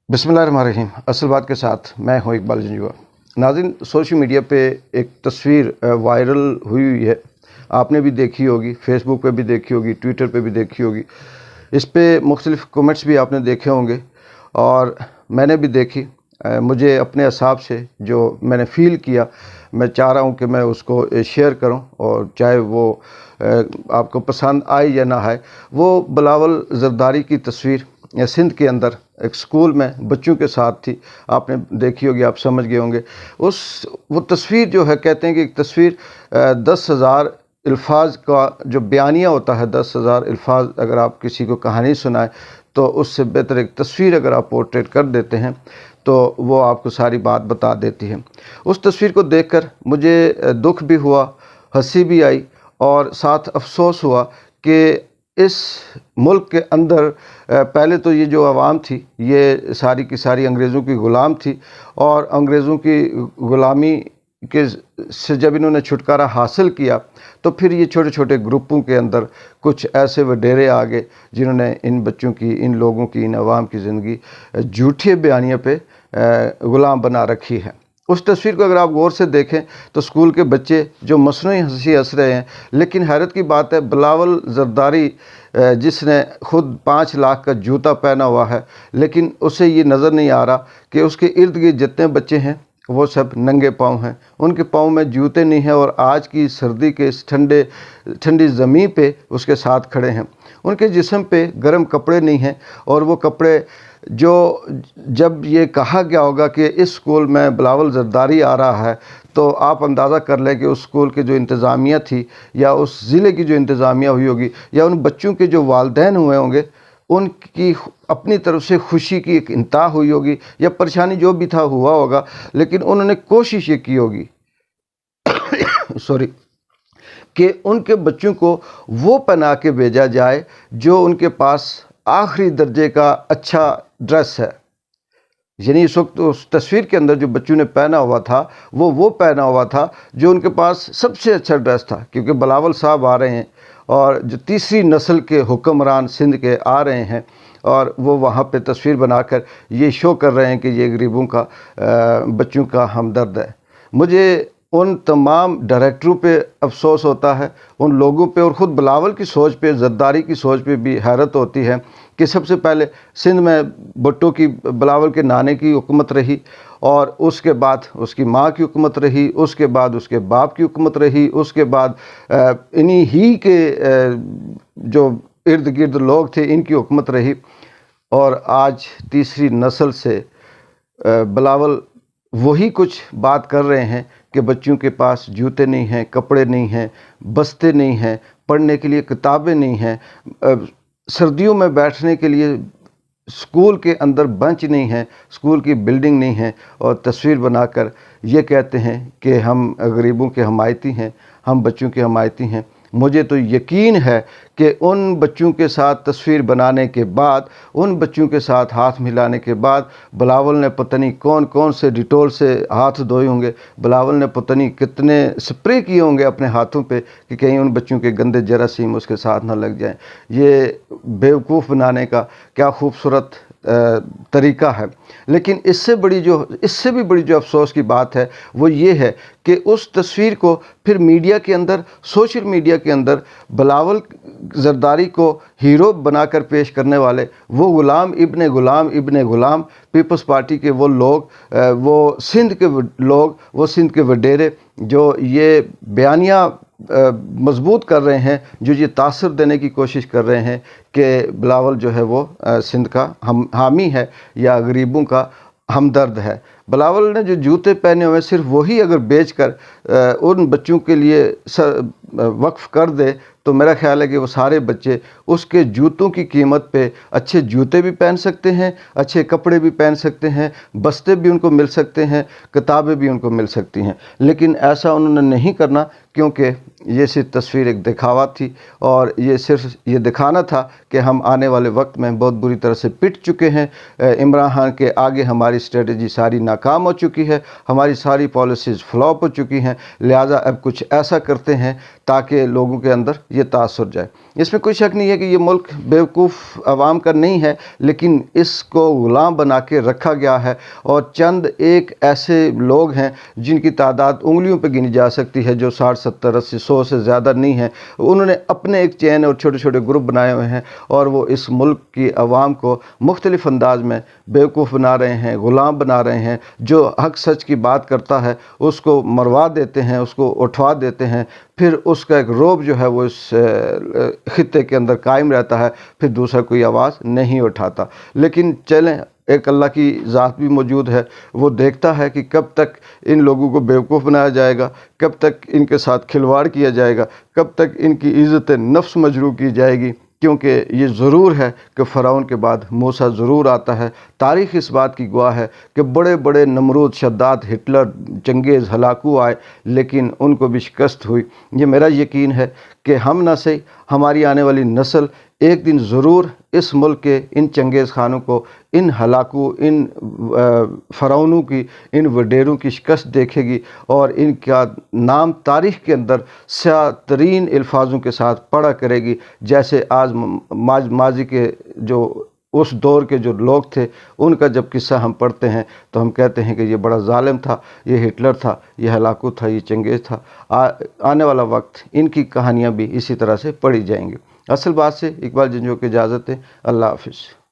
बिस्मिल्लाहिर्रहमानिर्रहीम। असल बात के साथ मैं हूं इकबाल जंजुआ। नाज़रीन, सोशल मीडिया पे एक तस्वीर वायरल हुई है, आपने भी देखी होगी, फेसबुक पे भी देखी होगी, ट्विटर पे भी देखी होगी। इस पे मुख्तलिफ़ कमेंट्स भी आपने देखे होंगे और मैंने भी देखी। मुझे अपने हिसाब से जो मैंने फ़ील किया, मैं चाह रहा हूं कि मैं उसको शेयर करूं, और चाहे वो आपको पसंद आए या ना आए। वो बिलावल ज़रदारी की तस्वीर सिंध के अंदर एक स्कूल में बच्चों के साथ थी। आपने देखी होगी, आप समझ गए होंगे। वो तस्वीर जो है, कहते हैं कि एक तस्वीर 10,000 अल्फाज का जो बयानिया होता है, 10,000 अल्फाज अगर आप किसी को कहानी सुनाएं तो उससे बेहतर एक तस्वीर अगर आप पोर्ट्रेट कर देते हैं तो वो आपको सारी बात बता देती है। उस तस्वीर को देखकर मुझे दुख भी हुआ, हंसी भी आई और साथ अफसोस हुआ कि इस मुल्क के अंदर पहले तो ये जो आवाम थी, ये सारी की सारी अंग्रेज़ों की ग़ुलाम थी, और अंग्रेज़ों की ग़ुलामी के से जब इन्होंने छुटकारा हासिल किया तो फिर ये छोटे छोटे ग्रुपों के अंदर कुछ ऐसे वडेरे आ गए जिन्होंने इन बच्चों की, इन लोगों की, इन आवाम की ज़िंदगी झूठे बयानियों पे ग़ुलाम बना रखी है। उस तस्वीर को अगर आप गौर से देखें तो स्कूल के बच्चे जो मसनूई हंसी हंस रहे हैं, लेकिन हैरत की बात है, बिलावल ज़रदारी जिसने खुद 5 लाख का जूता पहना हुआ है, लेकिन उसे ये नज़र नहीं आ रहा कि उसके इर्द गिर्द जितने बच्चे हैं वो सब नंगे पाँव हैं, उनके पाँव में जूते नहीं हैं, और आज की सर्दी के इस ठंडी ज़मीन पे उसके साथ खड़े हैं। उनके जिस्म पे गर्म कपड़े नहीं हैं, और वो कपड़े जो जब ये कहा गया होगा कि इस स्कूल में बिलावल ज़रदारी आ रहा है, तो आप अंदाज़ा कर लें कि उस स्कूल की जो इंतज़ामिया थी, या उस ज़िले की जो इंतज़ामिया हुई होगी, या उन बच्चों के जो वालिदैन हुए होंगे, उनकी अपनी तरफ से खुशी की एक इंतहा हुई होगी, या परेशानी जो भी था हुआ होगा, लेकिन उन्होंने कोशिश ये की होगी सॉरी, कि उनके बच्चों को वो पहना के भेजा जाए जो उनके पास आखिरी दर्जे का अच्छा ड्रेस है। यानी इस वक्त उस तस्वीर के अंदर जो बच्चों ने पहना हुआ था वो पहना हुआ था जो उनके पास सबसे अच्छा ड्रेस था, क्योंकि बिलावल साहब आ रहे हैं और जो तीसरी नस्ल के हुक्मरान सिंध के आ रहे हैं, और वो वहाँ पे तस्वीर बनाकर ये शो कर रहे हैं कि ये गरीबों का, बच्चों का हमदर्द है। मुझे उन तमाम डायरेक्टरों पे अफसोस होता है, उन लोगों पे, और ख़ुद बिलावल की सोच पे, ज़रदारी की सोच पे भी हैरत होती है कि सबसे पहले सिंध में भुट्टो की, बिलावल के नाने की हुकूमत रही, और उसके बाद उसकी माँ की हुकूमत रही, उसके बाद उसके बाप की हुकूमत रही, उसके बाद इन्हीं ही के जो इर्द गिर्द लोग थे इनकी हुकूमत रही, और आज तीसरी नस्ल से बिलावल वही कुछ बात कर रहे हैं कि बच्चों के पास जूते नहीं हैं, कपड़े नहीं हैं, बस्ते नहीं हैं, पढ़ने के लिए किताबें नहीं हैं, सर्दियों में बैठने के लिए स्कूल के अंदर बेंच नहीं है, स्कूल की बिल्डिंग नहीं है, और तस्वीर बनाकर ये कहते हैं कि हम गरीबों के हमायती हैं, हम बच्चों के हमायती हैं। मुझे तो यकीन है कि उन बच्चों के साथ तस्वीर बनाने के बाद, उन बच्चों के साथ हाथ मिलाने के बाद, बिलावल ने पता नहीं कौन कौन से डिटोल से हाथ धोए होंगे, बिलावल ने पता नहीं कितने स्प्रे किए होंगे अपने हाथों पे कि कहीं उन बच्चों के गंदे जरासीम उसके साथ ना लग जाएं। ये बेवकूफ़ बनाने का क्या खूबसूरत तरीका है। लेकिन इससे भी बड़ी जो अफसोस की बात है वो ये है कि उस तस्वीर को फिर मीडिया के अंदर, सोशल मीडिया के अंदर बिलावल ज़रदारी को हीरो बनाकर पेश करने वाले वो ग़ुलाम इब्ने ग़ुलाम पीपल्स पार्टी के वो लोग, वो सिंध के लोग, वो सिंध के वडेरे जो ये बयानिया मजबूत कर रहे हैं, जो ये तासर देने की कोशिश कर रहे हैं कि बिलावल जो है वो सिंध का हामी है या गरीबों का हमदर्द है। बिलावल ने जो जूते पहने हुए सिर्फ वही अगर बेचकर उन बच्चों के लिए वक्फ कर दे तो मेरा ख्याल है कि वो सारे बच्चे उसके जूतों की कीमत पे अच्छे जूते भी पहन सकते हैं, अच्छे कपड़े भी पहन सकते हैं, बस्ते भी उनको मिल सकते हैं, किताबें भी उनको मिल सकती हैं। लेकिन ऐसा उन्होंने नहीं करना, क्योंकि ये सिर्फ तस्वीर एक दिखावा थी, और ये सिर्फ ये दिखाना था कि हम आने वाले वक्त में बहुत बुरी तरह से पिट चुके हैं। इमरान खान के आगे हमारी स्ट्रेटजी सारी नाकाम हो चुकी है, हमारी सारी पॉलिसीज़ फ्लॉप हो चुकी हैं, लिहाजा अब कुछ ऐसा करते हैं ताकि लोगों के अंदर ये तासुर जाए। इसमें कोई शक नहीं है कि ये मुल्क बेवकूफ़ अवाम का नहीं है, लेकिन इसको ग़ुलाम बना के रखा गया है। और चंद एक ऐसे लोग हैं जिनकी तादाद उंगलियों पे गिनी जा सकती है, जो 60, 70, 80, 100 से ज़्यादा नहीं है। उन्होंने अपने एक चैन और छोटे छोटे ग्रुप बनाए हुए हैं और वो इस मुल्क की आवाम को मुख्तलिफ़ अंदाज में बेवकूफ़ बना रहे हैं, ग़ुलाम बना रहे हैं। जो हक सच की बात करता है उसको मरवा देते हैं, उसको उठवा देते हैं, फिर उसका एक रोब जो है वो इस खित्ते के अंदर कायम रहता है, फिर दूसरा कोई आवाज़ नहीं उठाता। लेकिन चलें, एक अल्लाह की ज़ात भी मौजूद है, वो देखता है कि कब तक इन लोगों को बेवकूफ़ बनाया जाएगा, कब तक इनके साथ खिलवाड़ किया जाएगा, कब तक इनकी इज़्ज़त नफ्स मजरूह की जाएगी। क्योंकि ये ज़रूर है कि फ़िरौन के बाद मूसा ज़रूर आता है। तारीख़ इस बात की गवाह है कि बड़े बड़े नमरूद, शद्दाद, हिटलर, चंगेज़, हलाकू आए, लेकिन उनको भी शिकस्त हुई। ये मेरा यकीन है कि हम ना सही, हमारी आने वाली नस्ल एक दिन ज़रूर इस मुल्क के इन चंगेज़ खानों को, इन हलाकू, इन फ़िरौनों की, इन वडेरों की शिकस्त देखेगी और इनका नाम तारीख़ के अंदर स्याह तरीन अल्फाजों के साथ पढ़ा करेगी। जैसे आज माजी के जो उस दौर के जो लोग थे, उनका जब किस्सा हम पढ़ते हैं तो हम कहते हैं कि ये बड़ा ज़ालिम था, ये हिटलर था, ये हलाकू था, ये चंगेज़ था। आने वाला वक्त इनकी कहानियाँ भी इसी तरह से पढ़ी जाएंगी। असल बात से इकबाल जंजो की इजाज़त है। अल्लाह हाफ़िज़।